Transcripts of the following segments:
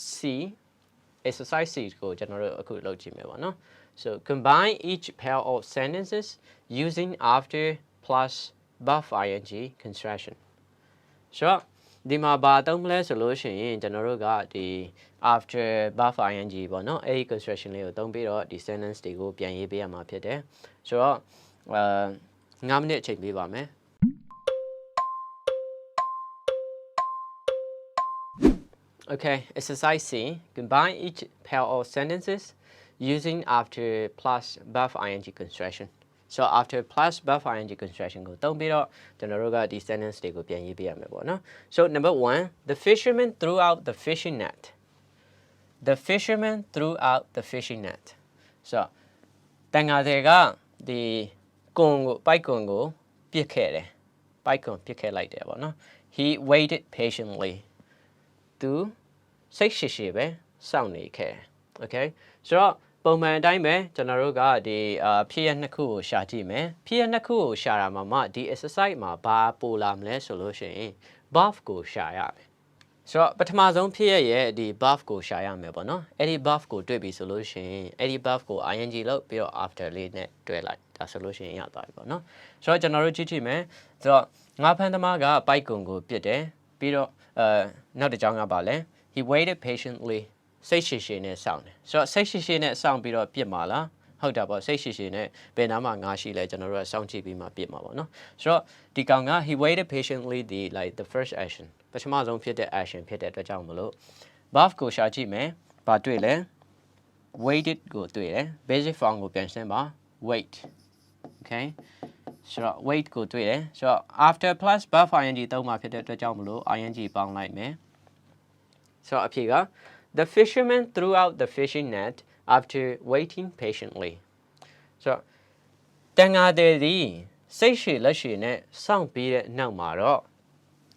C exercise Cကိုကျွန်တော်တို့အခုလုပ်ကြည့်မယ်ပေါ့နော် so combine each pair of sentences using after plus buff ing construction so ဒီမှာဘာသုံးမလဲဆိုလို့ရှိရင်ကျွန်တော်တို့ကဒီ after buff ing ပေါ့နော်အဲ့ဒီ construction လေးကိုသုံးပြီးတော့ဒီ sentence တွေကိုပြန်ရေးပေးရမှာဖြစ်တယ်ဆိုတော့9မိနစ်အချိန်ပေးပါမယ် Okay, exercise C. Combine each pair of sentences using after plus buff ing construction. So after plus buff ing construction go don't be the sentence they go no? So number 1, the fisherman threw out the fishing net. The fisherman threw out the fishing net. So tanga the Congo by Congo piekere. By Congo piekere like that no? He waited patiently to စိတ်ရှိရှိပဲစောင့်နေခဲ့ okay ဆိုတော့ပုံမှန်အတိုင်းပဲကျွန်တော်တို့ကဒီဖြစ်ရနှစ်ခုကိုရှာကြည့်မယ်ဖြစ်ရနှစ်ခုကိုရှာတာမှာဒီ exercise မှာဘာပို့လာမလဲဆိုလို့ရှိရင် buff ကိုရှာရမယ်ဆိုတော့ပထမဆုံးဖြစ်ရရဲ့ဒီ buff ကိုရှာရမယ်ပေါ့နော်အဲ့ဒီ buff ကိုတွေ့ပြီဆိုလို့ရှိရင်အဲ့ဒီ buff ကို ing လောက်ပြီးတော့ after လေးနဲ့တွဲလိုက်ဒါဆိုလို့ရှိရင်ရသွားပြီပေါ့နော်ဆိုတော့ကျွန်တော်တို့ကြည့်ကြည့်မယ်ဆိုတော့ငါးဖမ်းသမားကပိုက်ကွန်ကိုပြစ်တယ်ပြီးတော့နောက်တစ်ကြောင်းကပါလဲHe waited patiently. စိတ်ရှိရှိနဲ့စောင့်တယ်ဆိုတော့စိတ်ရှိရှိနဲ့စောင့်ပြီးတော့ပြစ်မှာလားဟုတ်တာပေါ့စိတ်ရှိရှိနဲ့ဘယ်နားမှာငါရှိလဲကျွန်တော်တို့ကစောင့်ကြည့်ပြီးမှပြစ်မှာပေါ့နော်ဆိုတော့ဒီကောင်က he waited patiently the first action ပထမဆုံးဖြစ်တဲ့ action ဖြစ်တဲ့အတွက်ကြောင့်မလို့ buff ကိုရှာကြည့်မယ်ဘာတွေ့လဲ waited ကိုတွေ့တယ် basic form ကိုပြန်ရှင်းပါ wait okay ဆိုတော့ wait ကိုတွေ့တယ်ဆိုတော့ after plus buff ing သုံးမှာဖြစ်တဲ့အတွက်ကြောင့်မလို့ ing ပေါင်းလိုက်မယ် So apiga, the fisherman threw out the fishing net after waiting patiently. So tanga de di sei shi la shi ne saung pi de naut ma ro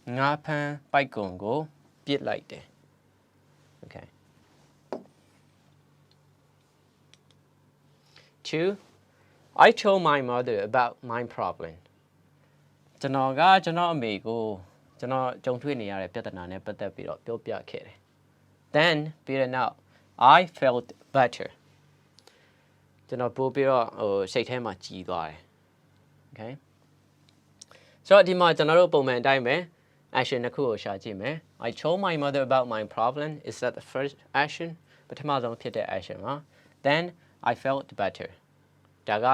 nga phan pai kun ko pit lai de. Okay. 2. I told my mother about my problem. ကျွန်တော်ကကျွန်တော်အမေကိုကျွန်တော်ကြုံတွေ့နေရတဲ့ပြဿနာနဲ့ပတ်သက်ပြီးတော့ပြောပြခဲ့တယ် Then ပြီးတဲ့နောက် I felt better ကျွန်တော်ပို့ပြီးတော့စိတ်ထဲမှာကြည်သွားတယ် Okay ဆိုတော့ဒီမှာကျွန်တော်တို့ပုံမှန်အတိုင်းပဲ action တစ်ခုကိုရှာကြည့်မယ် I told my mother about my problem is that the first action ပထမဆုံးဖြစ်တဲ့ action ပါ Then I felt better ဒါက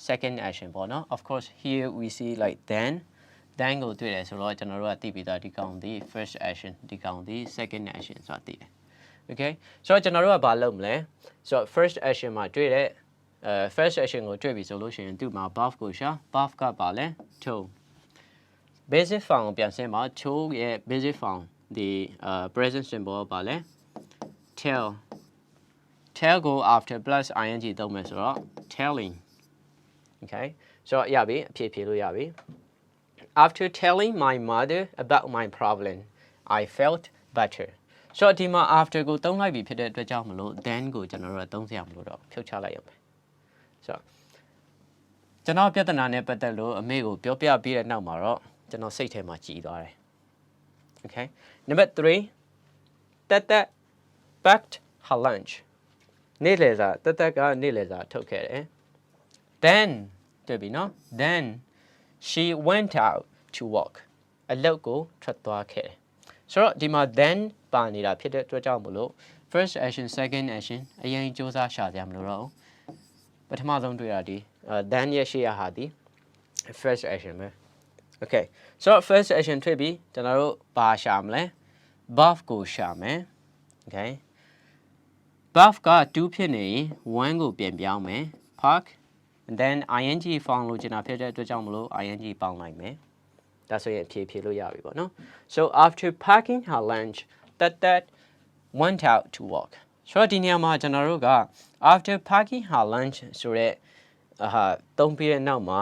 second action ပေါ့နော် Of course here we see like then ကိုတွေ့တယ်ဆိုတော့ကျွန်တော်တို့ကသိပြီးသားဒီကောင်ဒီ first action ဒီကောင်ဒီ second action ဆိုတာသိတယ် Okay ဆိုတော့ကျွန်တော်တို့ကဘာလုပ်မလဲဆိုတော့ first action မှာတွေ့တဲ့first action ကိုတွေ့ပြီဆိုလို့ရှိရင်သူ့မှာ buff ကိုရှာ buff ကပါလဲ told basic form ကိုပြန်ဆင်းပါ told ရဲ့ basic form ဒီ present simple ပါလဲ tell go after plus ing သုံးမယ်ဆိုတော့ telling Okay ဆိုတော့ရပြီအဖြေဖြေလို့ရပြီAfter telling my mother about my problem, I felt better. So ဒီမှာ after ကိုသုံးလိုက်ပြီဖြစ်တဲ့အတွက်ကြောင့်မလို့ then ကိုကျွန်တော်တို့သုံးစရာမလိုတော့ဖြုတ်ချလိုက်ရမယ် So ကျွန်တော်ပြဿနာနဲ့ပတ်သက်လို့အမေကိုပြောပြပြီးတဲ့နောက်မှာတော့ကျွန်တော်စိတ်ထဲမှာကြည်သွားတယ် Okay. Number 3. That packed her lunch. နေ့လယ်စာတကနေ့လယ်စာထုတ်ခဲ့တယ် Then တွေ့ပြီနော် Then she went out to walk အလုပ်ကိုထွက်သွားခဲ့တယ်ဆိုတော့ဒီမှာ then ပါနေတာဖြစ်တဲ့အတွက်ကြောင့်မလို့ first action second action အရင်စ조사ရှာကြမလို့တော့ပထမဆုံးတွေ့ရဒီ then ရဲ့ရှေ့ရဟာဒီ first action ပဲ Okay ဆိုတော့ first action တွေ့ပြီကျွန်တော်တို့ဘာရှာမလဲ buff ကိုရှာမယ် Okay buff က2ဖြစ်နေရင်1ကိုပြန်ပြောင်းမယ် park and then ing form လို့ကျွန်တော်ဖြစ်တဲ့အတွက်ကြောင့်မလို့ ing ပေါင်းလိုက်မယ်ဒါဆိုရင်ဖြေလို့ရပြီပေါ့နော် So after packing her lunch that went out to walk ဆိုတော့ဒီနေရာမှာကျွန်တော်တို့က after packing her lunch ဆိုတဲ့သုံးပြီးတဲ့နောက်မှာ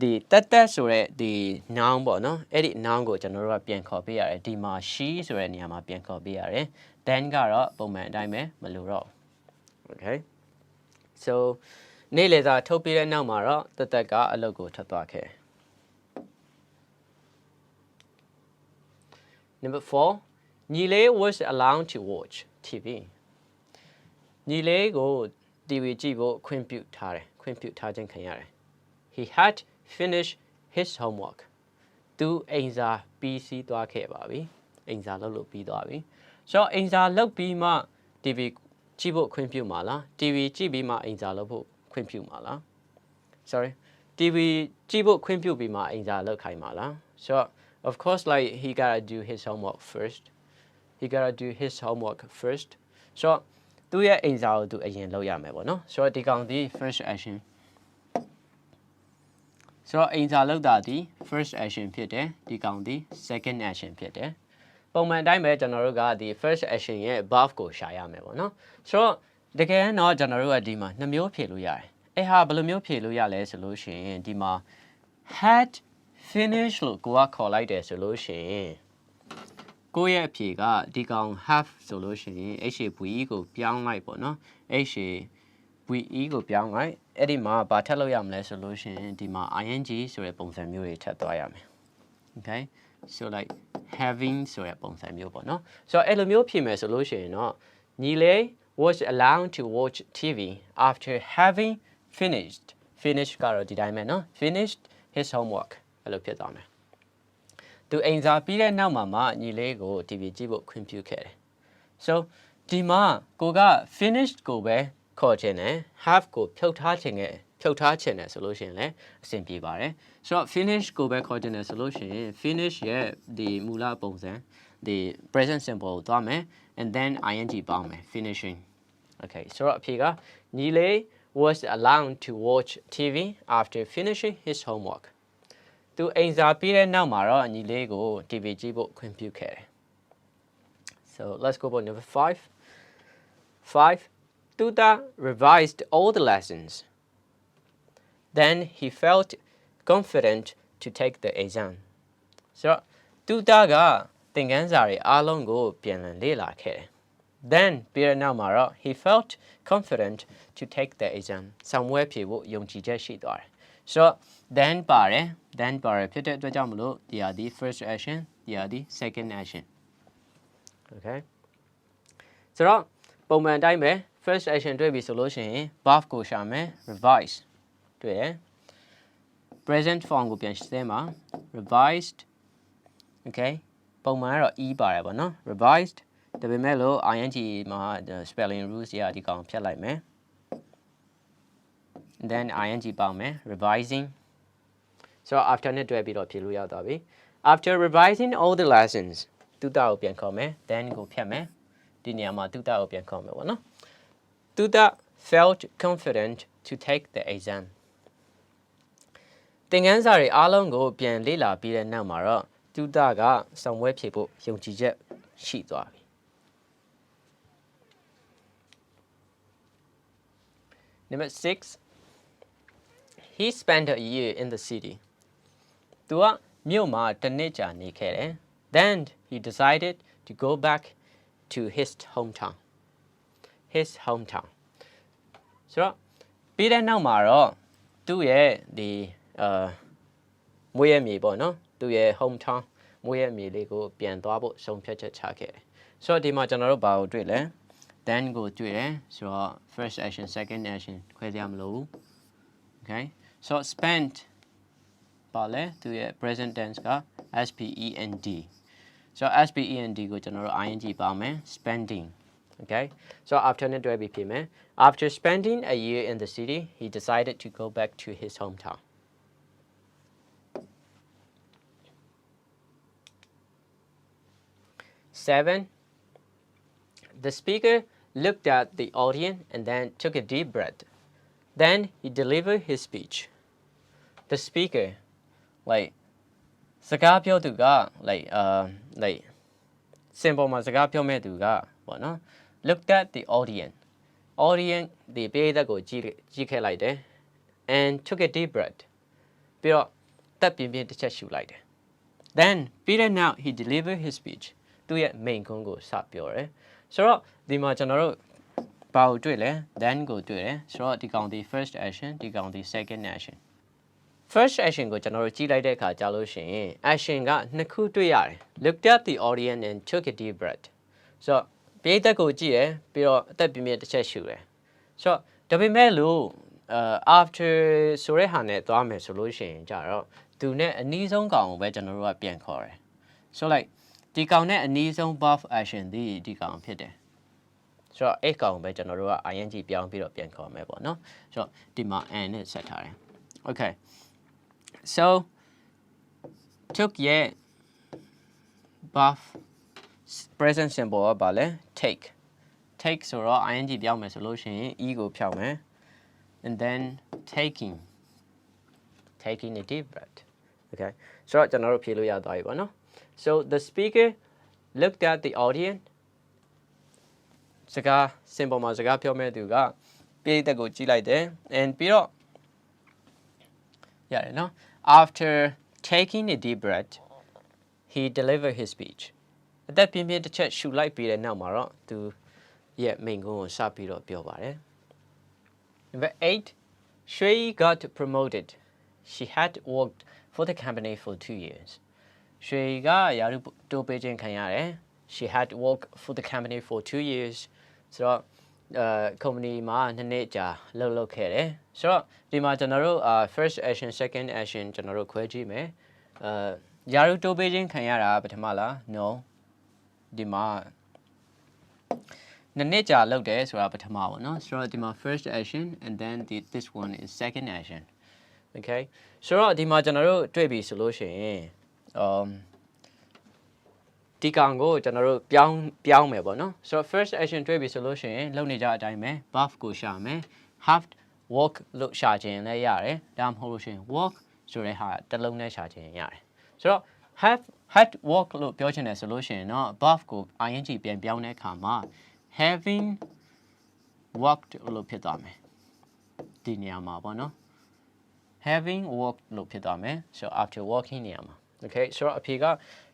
ဒီthatဆိုတဲ့ဒီ noun ပေါ့နော်အဲ့ဒီ noun ကိုကျွန်တော်တို့ကပြန်ခေါ်ပေးရတယ်ဒီမှာ she ဆိုတဲ့နေရာမှာပြန်ခေါ်ပေးရတယ် then ကတော့ပုံမှန်အတိုင်းပဲမလို့တော့ Okay so နေ့လယ်စာထုတ်ပြီးတဲ့နောက်မှာတော့တက်ကအလုပ်ကိုထွက်သွားခဲ့ Number 4 ညီလေး was allowed to watch TV ညီလေးကို TV ကြည့်ဖို့ခွင့်ပြုထားတယ်ခွင့်ပြုထားခြင်းခံရတယ် he had finished his homework သူအိမ်စာပြီးစီးသွားခဲ့ပါပြီအိမ်စာလုပ်လို့ပြီးသွားပြီဆိုတော့အိမ်စာလုပ်ပြီးမှ TV ကြည့်ဖို့ခွင့်ပြုမှာလား TV ကြည့်ပြီးမှအိမ်စာလုပ်ဖို့ခွင့်ပြုမှာလား sorry TV ကြည့်ဖို့ခွင့်ပြုပြီးမှအိမ်စာလုပ်ခိုင်းမှာလား so of course like he gotta do his homework first he gotta do his homework first so သူရဲ့အိမ်စာကိုသူအရင်လုပ်ရမယ်ပေါ့နော် so ဒီကောင်ဒီ first action ဆိုတော့အိမ်စာလုပ်တာဒီ first action ဖြစ်တယ်ဒီကောင်ဒီ second action ဖြစ်တယ်ပုံမှန်တိုင်းပဲကျွန်တော်တို့ကဒီ first action ရဲ့ verb ကိုရှာရမယ်ပေါ့နော်ဆိုတော့တကယ်တော့ကျွန်တော်တို့ကဒီမှာနှစ်မျိုးဖြည့်လို့ရတယ်အဲ့ဟာဘယ်လိုမျိုးဖြည့်လို့ရလဲဆိုလို့ရှိရင်ဒီမှာ had finished လို့ကိုကခေါ်လိုက်တယ်ဆိုလို့ရှိရင်ကိုရဲ့အဖြေကဒီကောင် have ဆိုလို့ရှိရင် HVE ကိုပြောင်းလိုက်ပေါ့နော် HVE ကိုပြောင်းလိုက်အဲ့ဒီမှာဘာထပ်လို့ရမလဲဆိုလို့ရှိရင်ဒီမှာ ing ဆိုတဲ့ပုံစံမျိုးတွေထပ်သွားရမယ် okay so like having ဆိုတဲ့ပုံစံမျိုးပေါ့နော်ဆိုတော့အဲ့လိုမျိုးဖြည့်မယ်ဆိုလို့ရှိရင်တော့ညီလေး was allowed to watch TV after having finish ကတော့ဒီတိုင်းပဲနော် finished his homework အဲ့လိုဖြစ်သွားမယ်သူအိမ်စာပြီးတဲ့နောက်မှာညီလေးကို TV ကြည့်ဖို့ခွင့်ပြုခဲ့တယ် so ဒီမှာကိုက finished ကိုပဲခေါ်ခြင်းနဲ့ have ကိုဖြုတ်ထားခြင်းနဲ့ဆိုလို့ရှိရင်လည်းအဆင်ပြေပါတယ်ဆိုတော့ finish ကိုပဲခေါ်ခြင်းနဲ့ဆိုလို့ရှိရင် finish ရဲ့ဒီမူလပုံစံဒီ present simple ကိုသွားမယ် and then ing ပေါင်းမယ် finishing okay ဆိုတော့အဖြေကညီလေး was allowed to watch TV after finishing his homework သူအိမ်စာပြီးတဲ့နောက်မှာတော့ညီလေးကို TV ကြည့်ဖို့ခွင့်ပြုခဲ့တယ် so let's go for number 5 Tuta revised all the lessons then he felt confident to take the exam so Tuta ကသင်ခန်းစာတွေအားလုံးကိုပြန်လည်လေ့လာခဲ့တယ် then ပြီးတဲ့နောက်မှာတော့ he felt confident to take the exam ဆောင်ဝဲဖြေဖို့ယုံကြည်ချက်ရှိသွားတယ် so then ပါတယ်ဖြစ်တဲ့အတွက်ကြောင့်မလို့ဒီဟာဒီ first action ဒီဟာဒီ second action okay ဆိုတော့ပုံမှန်တိုင်းပဲ first action တွေ့ပြီဆိုလို့ရှိရင် verb ကိုရှာမယ် revise တွေ့ရ present form ကိုပြန်ရှင်းမှာ revised okay ပုံမှန်ကတော့ e ပါတယ်ပေါ့နော် revised ဒါပေမဲ့လို့ ing မှာ spelling rules ရာဒီကောင်ဖြတ်လိုက်မယ် then ing ပေါင်းမယ် revising so after နဲ့တွဲပြီးတော့ဖြေလို့ရသွားပြီ after revising all the lessons သူတာကိုပြန်ခေါ်မယ် then ကိုဖြတ်မယ်ဒီနေရာမှာသူတာကိုပြန်ခေါ်မယ်ပေါ့နော်သူတာ felt confident to take the exam သင်ခန်းစာတွေအားလုံးကိုပြန်လေ့လာပြီးတဲ့နောက်မှာတော့သူတာကဆောင်ဝဲဖြေဖို့ယုံကြည်ချက်ရှိသွားပြီ Number 6 he spent a year in the city သူကမြို့မှာတစ်နှစ်ကြာနေခဲ့တယ် then he decided to go back to his hometown ဆိုတော့ပြီးတဲ့နောက်မှာတော့သူ့ရဲ့ဒီမွေးရမြေပေါ့နော်သူ့ရဲ့ hometown မွေးရမြေလေးကိုပြန်သွားဖို့ဆုံးဖြတ်ချက်ချခဲ့တယ်ဆိုတော့ဒီမှာကျွန်တော်တို့ဘာကိုတွေ့လဲ then ကိုတွေ့တယ်ဆိုတော့ first action second action ခွဲစရာမလိုဘူး okay so spent ပါလဲသူရဲ့ present tense က spend so spend ကိုကျွန်တော်တို့ ing ပေါင်းမယ် spending okay so after နဲ့တွဲပြီးဖြစ်မယ် after spending a year in the city he decided to go back to his hometown Seven, the speaker looked at the audience and then took a deep breath. Then he delivered his speech. The speaker, like, စကားပြောသူက like simple မှာစကားပြောမဲ့သူကပေါ့နော် looked at the audience ဒီပရိသတ်ကိုကြည့်ခဲ့လိုက်တယ် and took a deep breath ပြီးတော့တက်ပြင်းပြင်းတစ်ချက်ရှူလိုက်တယ် then ပြီးတဲ့နောက် he delivered his speech သူ့ရဲ့ main ကုန်းကိုစပြောတယ်ဆိုတော့ဒီမှာကျွန်တော်တို့ဘာကိုတွေ့လဲ then ကိုတွေ့တယ်ဆိုတော့ဒီကောင်ဒီ first action ဒီကောင်ဒီ second action first action ကိုကျွန်တော်တို့ကြည့်လိုက်တဲ့အခါကြာလို့ရှိရင် action ကနှစ်ခုတွေ့ရတယ် looked at the audience and took a deep breath so ပြေးသက်ကိုကြည့်တယ်ပြီးတော့အသက်ပြင်းပြင်းတစ်ချက်ရှူတယ်ဆိုတော့ဒါပေမဲ့လို့after ဆိုတဲ့ဟာနဲ့သွားမယ်ဆိုလို့ရှိရင်ကြတော့သူနဲ့အနီးဆုံးကောင်ကိုပဲကျွန်တော်တို့ကပြန်ခေါ်တယ် so like ဒီကောင်နဲ့အနီးဆုံး buff action ဒီကောင်ဖြစ်တယ်ဆိုတော့အဲ့ကောင်ပဲကျွန်တော်တို့က ing ပြောင်းပြီးတော့ပြန်ခေါ်မယ်ပေါ့နော်ဆိုတော့ဒီမှာ and နဲ့ဆက်ထားတယ် okay so took yet buff present simple ကပါလဲ take ဆိုတော့ ing ပြောင်းမယ်ဆိုလို့ရှိရင် e ကိုဖြောက်မယ် and then taking a deep breath okay ဆိုတော့ကျွန်တော်တို့ဖြေလို့ရသွားပြီပေါ့နော် so the speaker looked at the audience စကား simple မှာစကားပြောမဲ့သူကပြည်သက်ကိုကြည့်လိုက်တယ် and ပြီးတော့ရတယ်နော် after taking a deep breath he delivered his speech အသက်ပြင်းပြင်းတစ်ချက်ရှူလိုက်ပြီးတဲ့နောက်မှာတော့သူရဲ့မိန့်ခွန်းကိုစပြီးတော့ပြောပါတယ် Number 8 Phyoe got promoted she had worked for the company for 2 years Phyoe ကရာထူးတိုးပေးခြင်းခံရတယ် she had worked for the company for 2 years ဆိုတော့company မှာ2နှစ်ကြာလုပ်ခဲ့တယ်ဆိုတော့ဒီမှာကျွန်တော်တို့first action second action ကျွန်တော်တို့ခွဲကြည့်မယ်ရာထူးတိုးပေးခြင်းခံရတာပထမလား no ဒီမှာ2နှစ်ကြာလုပ်တယ်ဆိုတာပထမပေါ့နော်ဆိုတော့ဒီမှာ first action and then this one is second action okay ဆိုတော့ဒီမှာကျွန်တော်တို့တွေ့ပြီဆိုလို့ရှိရင်ဒီကောင်ကိုကျွန်တော်တို့ပြောင်းမယ်ပေါ့နော်ဆိုတော့ first action တွေ့ပြီဆိုလို့ရှိရင်လုပ်နေကြအတိုင်းပဲ buff ကိုရှာမယ် have work လို့ရှာခြင်းလည်းရတယ်ဒါမှမဟုတ်လို့ရှိရင် work ဆိုတဲ့ဟာတစ်လုံးနဲ့ရှာခြင်းရတယ်ဆိုတော့ have had work လို့ပြောချင်တယ်ဆိုလို့ရှိရင်တော့ buff ကို ing ပြန်ပြောင်းတဲ့အခါမှာ having worked လို့ဖြစ်သွားမယ်ဒီနေရာမှာပေါ့နော် having worked လို့ဖြစ်သွားမယ် so after working နေရာမှာ okay so အဖြေက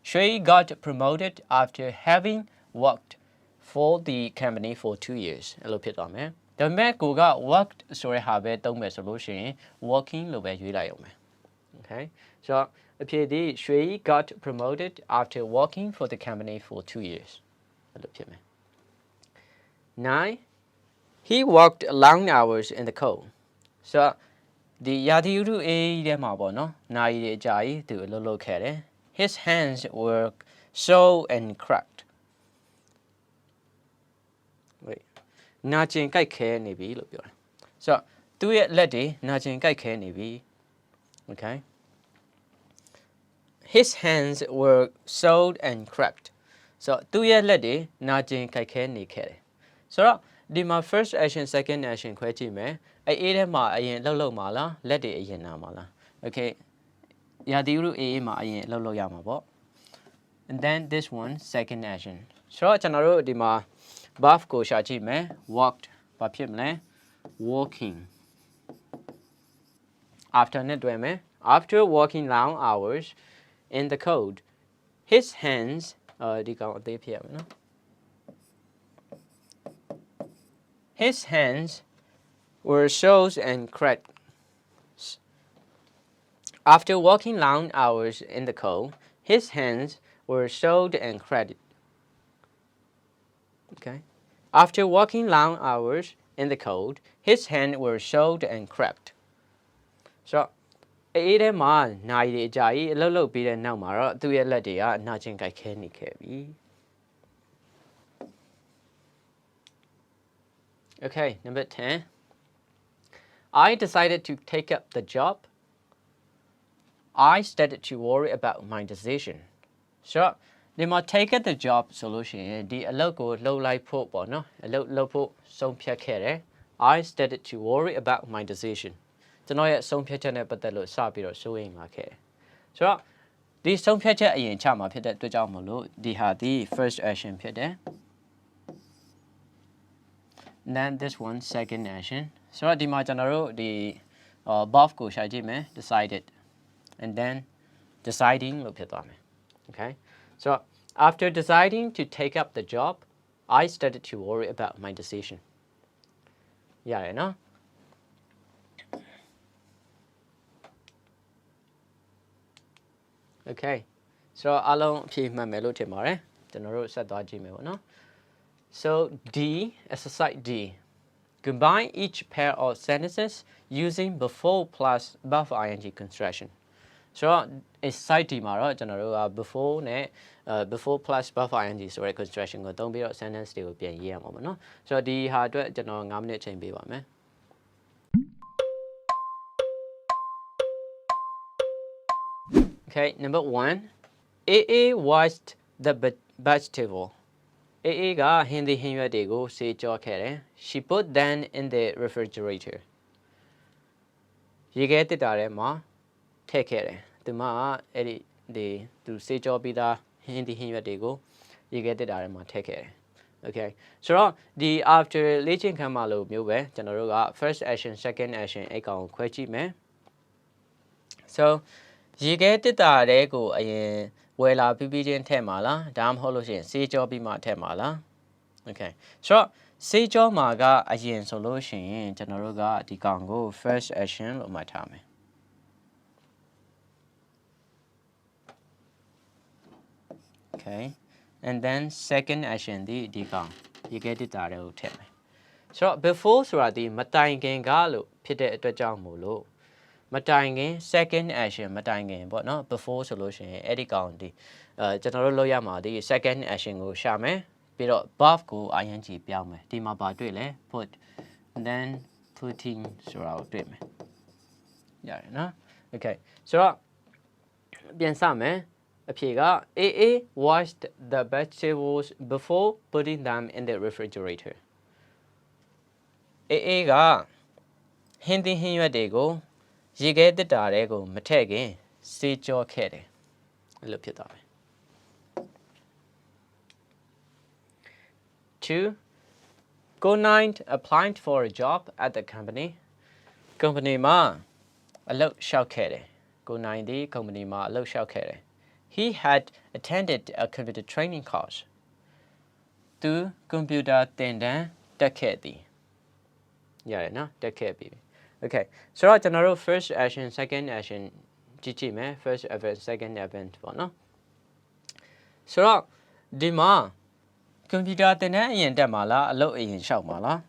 she got promoted after having worked for the company for 2 years အဲ့လိုဖြစ်သွားမယ်ဒါပေမဲ့ကိုက worked ဆိုတဲ့ဟာပဲသုံးမယ်ဆိုလို့ရှိရင် working လို့ပဲရွေးလိုက်အောင်မယ် okay so အဖြေဒီ she got promoted after working for the company for 2 years အဲ့လိုဖြစ်မယ် 9 he worked long hours in the cold so ဒီရာသီဥတုအေးထဲမှာပေါ့နော်နိုင်ရီအကြာကြီးသူအလုပ်လုပ်ခဲ့တယ် his hands were sore and cracked wait နာကျင်ကြိုက်ခဲနေပြီလို့ပြောတယ်ဆိုတော့သူ့ရဲ့လက်တွေနာကျင်ကြိုက်ခဲနေပြီ okay his hands were sore and cracked so သူ့ရဲ့လက်တွေနာကျင်ကြိုက်ခဲနေခဲ့တယ်ဆိုတော့ဒီမှာ first action second action ခွဲကြည့်မယ်အေးထဲမှာအရင်လှုပ်မှာလားလက်တွေအရင်နာမှာလား okay ရာသီဥတုအေးမှာအရင်လှုပ်ရမှာပေါ့ and then this one second action ဆိုတော့ကျွန်တော်တို့ဒီမှာ buff ကိုရှာကြည့်မယ် walked ဘာဖြစ်မလဲ walking after နဲ့တွဲမယ် after walking long hours in the cold his hands ဒီကောင်အသေးဖြစ်ရမယ်နော် his hands were sore and cracked. After walking long hours in the cold, his hands were sore and cracked. Okay. After walking long hours in the cold, his hands were sore and cracked. So, အေးထဲမှာနိုင်ရီအကြာကြီးအလုပ်ပြီးတဲ့နောက်မှာတော့သူ့ရဲ့လက်တွေကနာကျင်ကြိုက်ခဲနေခဲ့ပြီ Okay, number 10. I decided to take up the job. I started to worry about my decision. So, ဒီမှာ take up the job ဆိုလို့ရှိရင်ဒီအလုပ်ကိုလုပ်လိုက်ဖို့ပေါ့နော်အလုပ်လုပ်ဖို့ဆုံးဖြတ်ခဲ့တယ် I started to worry about my decision. ကျွန်တော်ရဲ့ဆုံးဖြတ်ချက်နဲ့ပတ်သက်လို့စပြီးတော့စိုးရိမ်လာခဲ့ဆိုတော့ဒီဆုံးဖြတ်ချက်အရင်ချမှာဖြစ်တဲ့အတွက်ကြောင့်မလို့ဒီဟာဒီ first action ဖြစ်တယ် and then this one second action ဆိုတော့ဒီမှာကျွန်တော်တို့ဒီ buff ကိုရှာကြည့်မယ် decided and then deciding လို့ဖြစ်သွားမယ် okay so after deciding to take up the job I started to worry about my decision ရတယ်နော် okay so အားလုံးအဖြေမှတ်မယ်လို့ထင်ပါတယ်ကျွန်တော်တို့ဆက်သွားကြည့်မယ်ပေါ့နော် So D, exercise D. Combine each pair of sentences using before plus buff ing construction. So exercise D မှာတော့ကျွန်တော်တို့က before နဲ့ before plus buff ing ဆိုတဲ့ construction ကိုသုံးပြီးတော့ sentence တွေကိုပြန်ရေးရမှာပေါ့နော်ဆိုတော့ဒီဟာအတွက်ကျွန်တော်9မိနစ်အချိန်ပေးပါမယ် Okay, number 1. AA washed the vegetable. AA ကဟင်းသီးဟင်းရွက်တွေကိုဆေးကြောခဲ့တယ် She put them in the refrigerator. ရေခဲတစ်တာထဲမှာထည့်ခဲ့တယ်သူမအဲ့ဒီသူဆေးကြောပြီးသားဟင်းသီးဟင်းရွက်တွေကိုရေခဲတစ်တာထဲမှာထည့်ခဲ့တယ် Okay ဆိုတော့ဒီ after လေ့ကျင့်ခန်းမှာလို့မျိုးပဲကျွန်တော်တို့က first action second action အဲ့ကောင်ကိုခွဲကြည့်မယ် So ရေခဲတစ်တာတဲ့ကိုအရင်ဝယ်လာပြီးချင်းထည့်မှာလားဒါမှမဟုတ်လို့ရှိရင်ဆေးကြောပြီးမှထည့်မှာလား Okay ဆိုတော့ဆေးကြောမှာကအရင်ဆိုလို့ရှိရင်ကျွန်တော်တို့ကဒီကောင်ကို first action လို့မှတ်ထားမယ် Okay and then second action ဒီကောင်ရေခဲတစ်တာတဲ့ကိုထည့်မယ်ဆိုတော့ before ဆိုတာဒီမတိုင်ခင်ကလို့ဖြစ်တဲ့အတွက်ကြောင့်မို့လို့မတိုင်ခင် second action မတိုင်ခင်ပေါ့နော် before ဆိုလို့ရှိရင်အဲ့ဒီကောင်ဒီကျွန်တော်တို့လုပ်ရမှာဒီ second action ကိုရှာမယ်ပြီးတော့ buff ကို ing ပြောင်းမယ်ဒီမှာပါတွေ့လဲ put and then putting ဆိုတာကိုတွေ့မယ်ရတယ်နော် Okay ဆိုတော့ပြန်စမယ်အဖြေက AA washed the vegetables before putting them in the refrigerator AA ကဟင်းသီးဟင်းရွက်တွေကိုရေခဲတစ်တာတဲ့ကိုမထည့်ခင်ဆေးကြောခဲ့တယ်အဲ့လိုဖြစ်သွားမယ် 2. Go9 applied for a job at the company. Company မှာအလုပ်လျှောက်ခဲ့တယ် Go9 ဒီ company မှာအလုပ်လျှောက်ခဲ့တယ် He had attended a computer training course. သူ computer သင်တန်းတက်ခဲ့သည်ရတယ်နော်တက်ခဲ့ပြီ Okay ဆိုတော့ကျွန်တော်တို့ first action second action ကြည့်မယ် first event second event ပေါ့နော်ဆိုတော့ဒီမှာ computer သင်တန်းအရင်တက်မှာလားအလုပ်အရင်လျှောက်မှာလား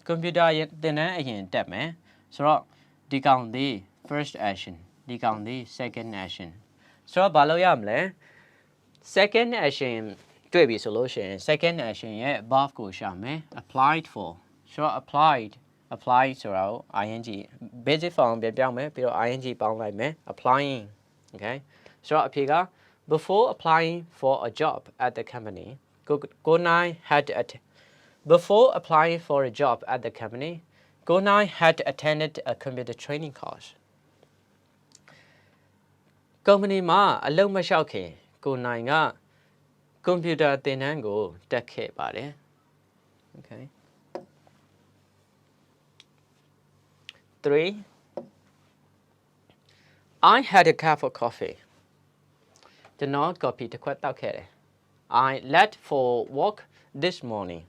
computer သင်တန်းအရင်တက်မယ်ဆိုတော့ဒီကောင်ဒီ first action ဒီကောင်ဒီ second action ဆိုတော့ဘာလုပ်ရမလဲ second action တွေ့ပြီဆိုလို့ရှိရင် second action ရဲ့ verb ကိုရှာမယ် applied for ဆိုတော့ applied ဆိုတော့ ing basic form ပြန်ပြောင်းမယ်ပြီးတော့ ing ပေါင်းလိုက်မယ် applying okay ဆိုတော့အဖြေက before applying for a job at the company Go9 had before applying for a job at the company Go9 had attended a computer training course company မှာအလုပ်မလျှောက်ခင် Go9 က computer သင်တန်းကိုတက်ခဲ့ပါတယ် okay 3. I had a cup of coffee. ကျွန်တော် coffee တစ်ခွက်တောက်ခဲ့တယ် I left for work this morning.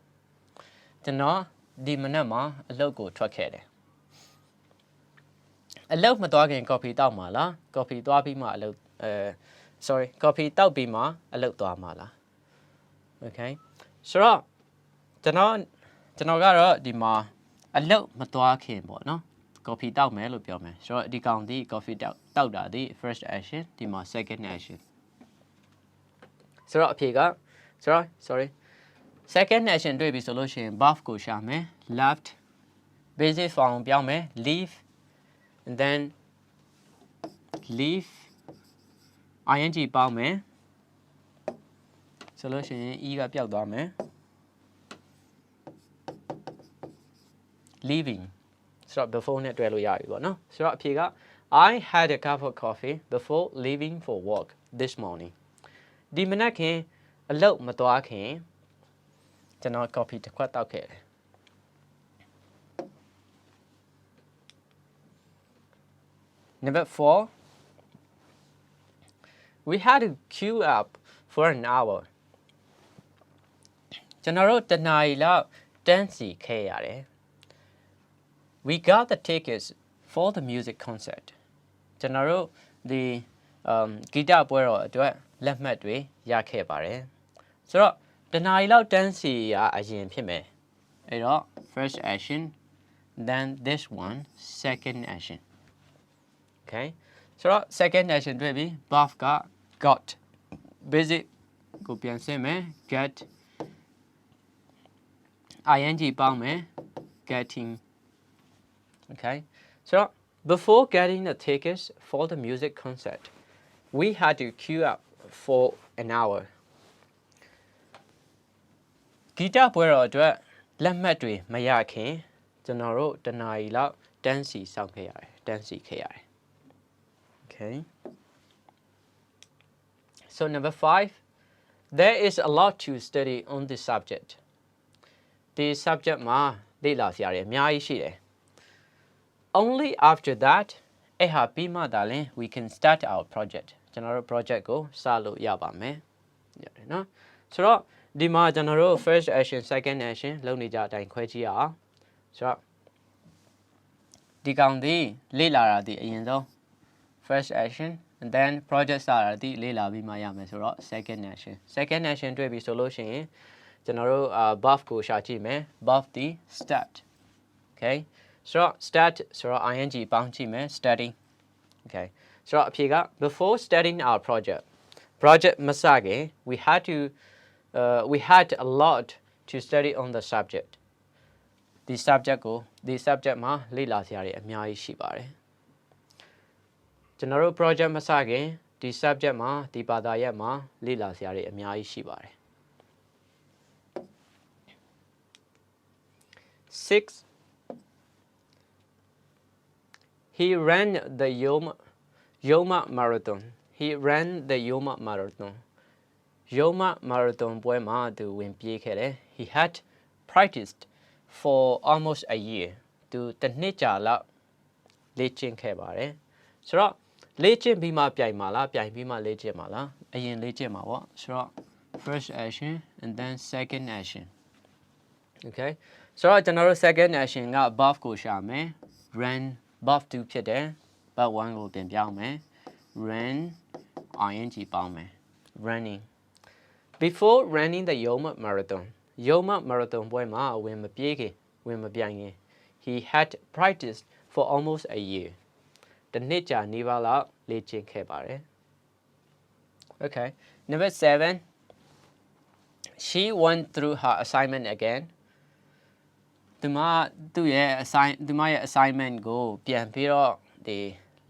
ကျွန်တော်ဒီမနက်မှာအလုပ်ကိုထွက်ခဲ့တယ်အလုပ်မသွားခင် coffee တောက်မှာလား coffee သွားပြီးမှအလုပ်coffee တောက်ပြီးမှအလုပ်သွားမှာလား Okay ဆိုတော့ကျွန်တော်ကတော့ဒီမှာအလုပ်မသွားခင်ပေါ့နော်coffee တောက်မယ်လို့ပြောမယ်ဆိုတော့ဒီကောင်ဒီ coffee တောက်တာဒီ first action ဒီမှာ second action ဆိုတော့အဖြေက sorry second action တွေ့ပြီဆိုလို့ရှိရင် verb ကိုရှာမယ် left basic form ပြောင်းမယ် leave and then leave ing ပေါင်းမယ်ဆိုလို့ရှိရင် e ကပျောက်သွားမယ် leaving So before နဲ့တွဲလို့ရပြီပေါ့နော်ဆိုတော့အဖြေက I had a cup of coffee before leaving for work this morning ဒီမနက်ခင်အလုပ်မသွားခင်ကျွန်တော် coffee တစ်ခွက်တောက်ခဲ့တယ် Number 4 We had to queue up for an hour ကျွန်တော်တို့တနားရီလောက်တန်းစီခဲ့ရတယ် We got the tickets for the music concert. ကျွန်တော်တို့ဒီဂီတပွဲတော်အတွက်လက်မှတ်တွေရခဲ့ပါတယ်ဆိုတော့ တနာရီလောက်တန်းစီအရင်ဖြစ်မယ်အဲ့တော့ first action then this one second action okay so second action တွေ့ပြီ buff က got basic ကိုပြန်ဆင်းမယ် get ing ပေါင်းမယ် getting okay so before getting the tickets for the music concert we had to queue up for an hour ဂီတပွဲတော်အတွက်လက်မှတ်တွေမရခင်ကျွန်တော်တို့တနာရီလောက်တန်းစီစောင့်ခဲ့ရတယ်တန်းစီခဲ့ရတယ် okay so number 5 there is a lot to study on this subject ဒီ subject မှာလေ့လာစရာတွေအများကြီးရှိတယ် only after that အဲ့ဟာပြီးမှသာလျှင် we can start our project ကျွန်တော်တို့ project ကိုစလို့ရပါမယ်ရတယ်နော်ဆိုတော့ဒီမှာကျွန်တော်တို့ first action second action လုပ်နေကြအတိုင်းခွဲကြည့်ရအောင်ဆိုတော့ဒီကောင်ဒီလေ့လာတာဒီအရင်ဆုံး first action and then project စတာဒီလေ့လာပြီးမှရမယ်ဆိုတော့ second action တွေ့ပြီဆိုလို့ရှိရင်ကျွန်တော်တို့buff ကိုရှာကြည့်မယ် buff ဒီ start okay ဆိုတော့ start ဆိုတော့ ing ပေါင်းကြည့်မယ် studying okay ဆိုတော့အဖြေက before starting our project မစခင် we had a lot to study on the subject ဒီ subject မှာလေ့လာစရာတွေအများကြီးရှိပါတယ်ကျွန်တော်တို့ project မစခင်ဒီ subject မှာဒီဘာသာရပ်မှာလေ့လာစရာတွေအများကြီးရှိပါတယ် 6 he ran the Yoma marathon Yoma marathon ပွဲမှာသူဝင်ပြေးခဲ့တယ် he had practiced for almost a year သူတစ်နှစ်ကြာလောက်လေ့ကျင့်ခဲ့ပါတယ်ဆိုတော့လေ့ကျင့်ပြီးမှပြိုင်မှာလားပြိုင်ပြီးမှလေ့ကျင့်မှာလားအရင်လေ့ကျင့်မှာပေါ့ဆိုတော့ first action and then second action okay ဆိုတော့ကျွန်တော်တို့ second action က buff ကိုရှာမယ် run buff 2ဖြစ်တယ် buff 1ကိုပြန်ပြောင်းမယ် run ing ပေါင်းမယ် running before running the Yoma marathon ပွဲမှာဝင်မပြေးခင်ဝင်မပြိုင်ခင် he had practiced for almost a year တစ်နှစ်ကြာနေပါလောက်လေ့ကျင့်ခဲ့ပါတယ် okay number 7 she went through her assignment again သူရဲ့ assignment ကိုပြန်ပြီးတော့ဒီ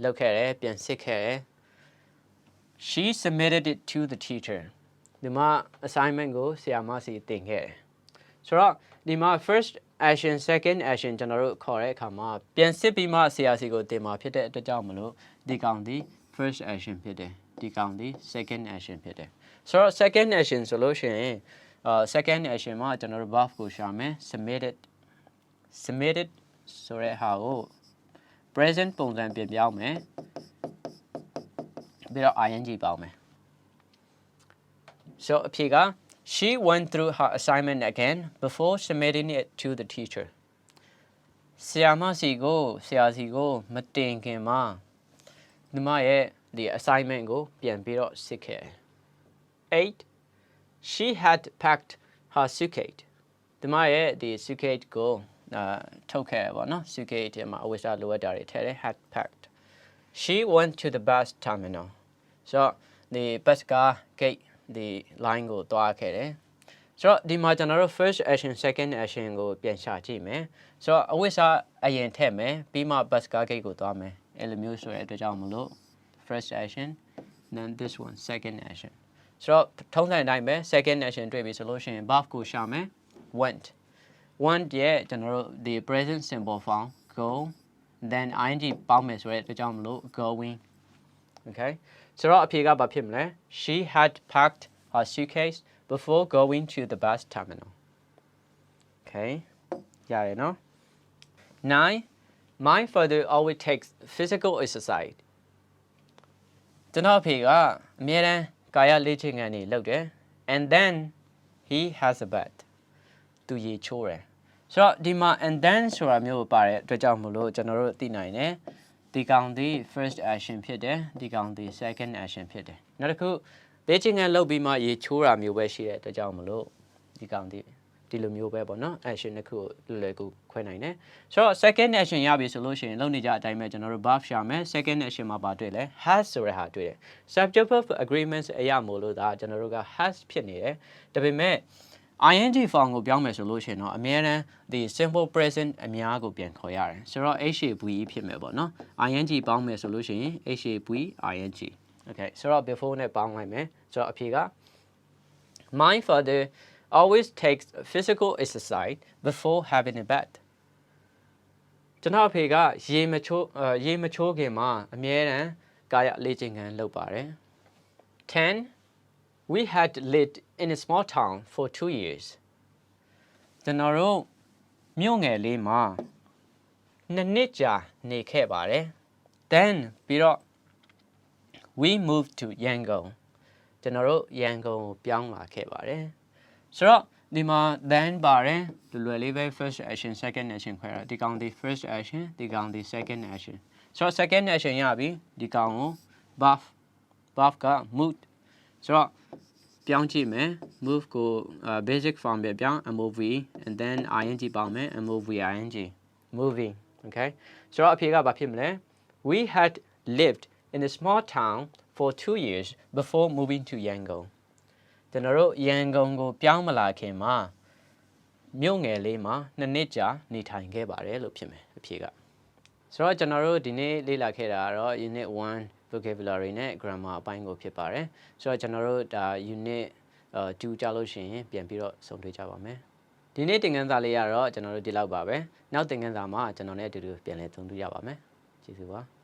လုပ်ခဲ့တယ်ပြန်စစ်ခဲ့တယ် she submitted it to the teacher ဒီမှာ assignment ကိုဆရာမစီတင်ခဲ့တယ်ဆိုတော့ဒီမှာ first action second action ကျွန်တော်တို့ခေါ်တဲ့အခါမှာပြန်စစ်ပြီးမှဆရာစီကိုတင်မှာဖြစ်တဲ့အတွက်ကြောင့်မလို့ဒီကောင်ဒီ first action ဖြစ်တယ်ဒီကောင်ဒီ second action ဖြစ်တယ်ဆိုတော့ second action ဆိုလို့ရှိရင်second action မှာကျွန်တော်တို့ buff ကိုရှာမယ် submitted ဆိုတဲ့ဟာကို present ပုံစံပြင်ပြောင်းမယ်ပြီးတော့ ing ပေါင်းမယ် so အဖြေက she went through her assignment again before submitting it to the teacher ဆရာစီကိုမတင်ခင်မှာဒီမရဲ့ဒီ assignment ကိုပြန်ပြီးတော့စစ်ခဲ့ 8 she had packed her suitcase ဒီမရဲ့ဒီ suitcase ကိုထုတ်ခဲ့ပေါ့နော် suitcase ထဲမှာအဝတ်စားလိုအပ်တာတွေထည့်တယ် had packed she went to the bus terminal so the bus gate ဒီ line ကိုတွားခဲ့တယ်ဆိုတော့ဒီမှာကျွန်တော်တို့ first action second action ကိုပြန်ရှာကြည့်မယ်ဆိုတော့အဝတ်စားအရင်ထည့်မယ်ပြီးမှ bus gate ကိုတွားမယ်အဲ့လိုမျိုးဆိုတဲ့အတွက်ကြောင့်မလို့ first action then this one second action ဆိုတော့ထုံးစံအတိုင်းပဲ second action တွေ့ပြီဆိုလို့ရှိရင် buff ကိုရှာမယ် wentရဲ့ကျွန်တော်တို့ဒီ present simple form go then ing ပေါင်းမယ်ဆိုတဲ့အတွက်ကြောင့်မလို့ going okay so တော့အဖြေကဘာဖြစ်မလဲ she had packed her suitcase before going to the bus terminal okay ရတယ်နော် 9 my father always takes physical exercise ကျွန်တော်အဖေကအမြဲတမ်းကာယလေ့ကျင့်ခန်းတွေလုပ်တယ် and then he has a bath သူရေချိုးတယ်ဆိုတော့ဒီမှာ and then ဆိုတာမျိုးပါတဲ့အတွက်ကြောင့်မလို့ကျွန်တော်တို့သိနိုင်တယ်ဒီကောင်ဒီ first action ဖြစ်တယ်ဒီကောင်ဒီ second action ဖြစ်တယ်နောက်တစ်ခုလေ့ကျင့်ခန်းလုပ်ပြီးမှရေချိုးတာမျိုးပဲရှိတဲ့အတွက်ကြောင့်မလို့ ဒီကောင်ဒီလိုမျိုးပဲပေါ့နော် action တစ်ခုကိုလွယ်ကူခွဲနိုင်တယ်ဆိုတော့ second action ရပြီဆိုလို့ရှိရင်လုပ်နေကြအတိုင်းပဲကျွန်တော်တို့ verb ရှာမယ် second action မှာပါတွေ့လဲ has ဆိုတဲ့ဟာတွေ့တယ် subject verb agreements အရာမို့လို့ဒါကျွန်တော်တို့က has ဖြစ်နေတယ်ဒါပေမဲ့ ing form ကိုပြောင်းမယ်ဆိုလို့ရှိရင်တော့အများအားဒီ simple present အများကိုပြန်ခေါ်ရတယ်ဆိုတော့ HAVE ဖြစ်မယ်ပေါ့နော် ing ပေါင်းမယ်ဆိုလို့ရှိရင် HAVE ing okay ဆိုတော့ before နဲ့ပေါင်းလိုက်မယ်ဆိုတော့အဖြေက my father always takes physical exercise before having a bath ကျွန်တော်အဖေကရေမချိုးခင်မှာအမြဲတမ်းကာယလေ့ကျင့်ခန်းလုပ်ပါတယ် 10 we had lived in a small town for 2 years ကျွန်တော်တို့မြို့ငယ်လေးမှာနှစ်ကြာနေခဲ့ပါတယ် then ပြီးတော့ we moved to Yangon ကျွန်တော်တို့ရန်ကုန်ကိုပြောင်းလာခဲ့ပါတယ်ဆိုတော့ဒီမှာ then ပါတယ်လွယ်လေးပဲ first action second action ခွဲတာဒီကောင်ဒီ first action ဒီကောင်ဒီ second action ဆိုတော့ second action ရပြီဒီကောင်ကို buff က moved ဆိုတော့ပြောင်းကြည့်မယ် move ကို basic form ပဲပြောင်း move and then ing ပေါင်းမယ် move ing moving okay ဆိုတော့အဖြေကဘာဖြစ်မလဲ we had lived in a small town for 2 years before moving to Yangon ကျွန်တော်တို့ရန်ကုန်ကိုပြောင်းမလာခင်မှာမြို့ငယ်လေးမှာနှစ်ကြာနေထိုင်ခဲ့ပါတယ်လို့ဖြစ်မယ်အဖြေကဆိုတော့ကျွန်တော်တို့ဒီနေ့လေ့လာခဲ့တာကတော့ unit 1 vocabulary နဲ့ grammar အပိုင်းကိုဖြစ်ပါတယ်ဆိုတော့ကျွန်တော်တို့ဒါ unit 2ကြာလို့ရှိရင်ပြန်ပြီးတော့ဆုံတွေ့ကြပါမယ်ဒီနေ့သင်ခန်းစာလေးကတော့ကျွန်တော်တို့ဒီလောက်ပါပဲနောက်သင်ခန်းစာမှာကျွန်တော်နဲ့အတူတူပြန်လည်သုံးသပ်ရပါမယ်ကျေးဇူးပါ